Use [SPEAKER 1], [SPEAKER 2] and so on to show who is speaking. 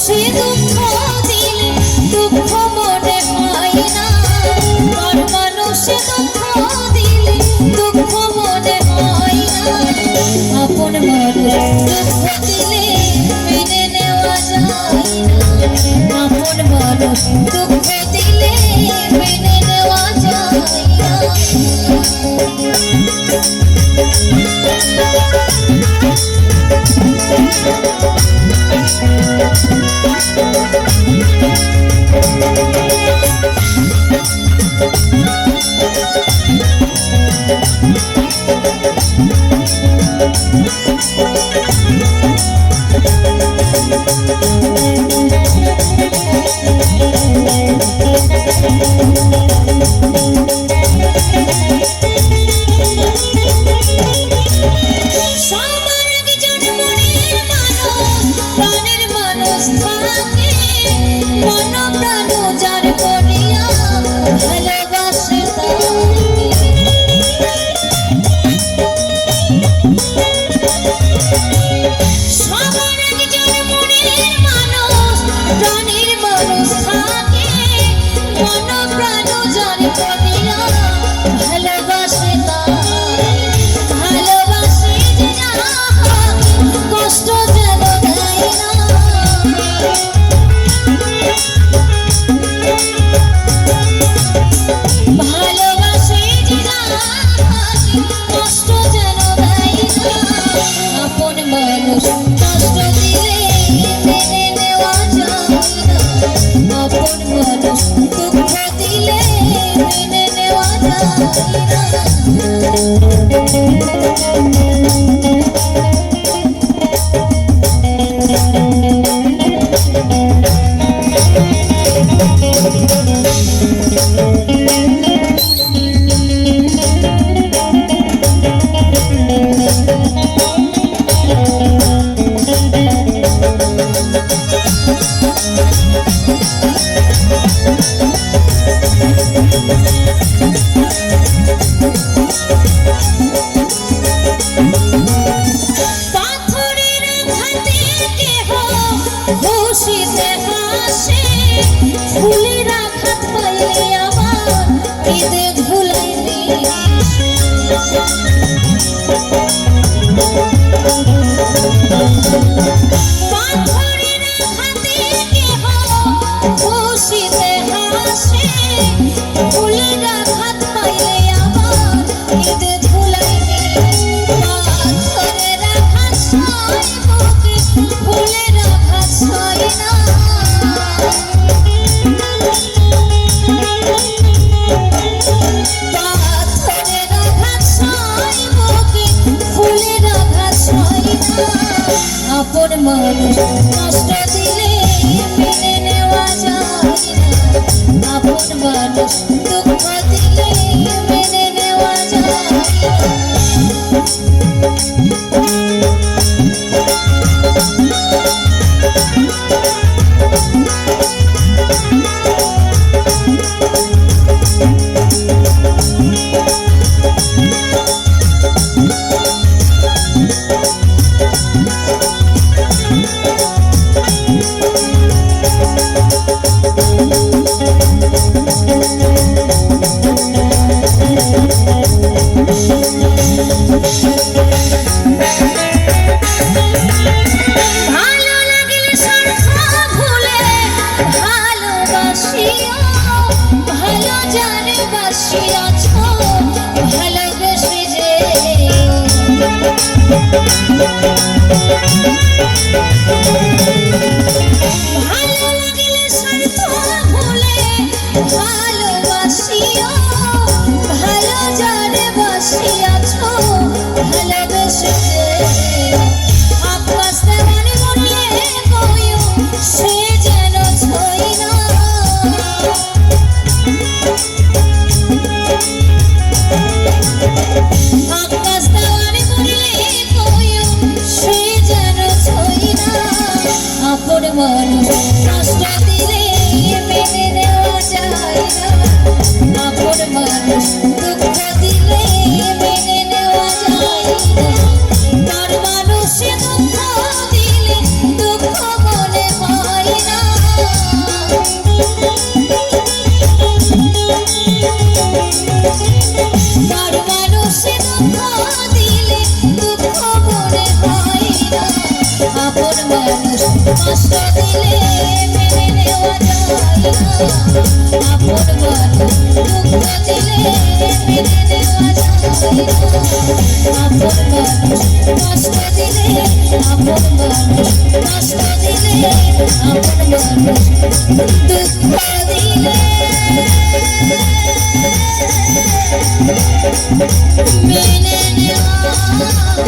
[SPEAKER 1] মানুষে দুঃখ দিলে দুঃখ মনে হয় না, আর মানুষে দুঃখ দিলে দুঃখ মনে হয় না। আপন মানুষ দুঃখ দিলে মেনে নেওয়া যায় না, আপন মানুষ দুঃখ দিলে মেনে নেওয়া যায় না। আপন মানুষ কষ্ট দিলে মেনে নেওয়া যায় না, আপন মানুষ দুঃখ দিলে মেনে নেওয়া যায় ভালো লাগলে স্বার্থ ভুলে ভালোবাসিও, ভালো জানে বাসিয়াছো ভালোবেসে আকাশ তেমন মরলে কইও সে যেন ছই না, আকাশ তেমন মরলে কইও সে যেন ছই না। আপন মানুষ কষ্ট দিলে মেনে নেওয়া যায় না, আপন মানুষ দুঃখ দিলে মেনে নেওয়া যায় না, তার মানুষে দুঃখ দিলে দুঃখ মনে হয় আপন মানুষ দুঃখ দিলে মেনে নেওয়া যায় না আপন মানুষ কষ্ট দিলে আপন মানুষ কষ্ট দিলে আপন মানুষ দুঃখ দিলে মেনে নেওয়া যায় না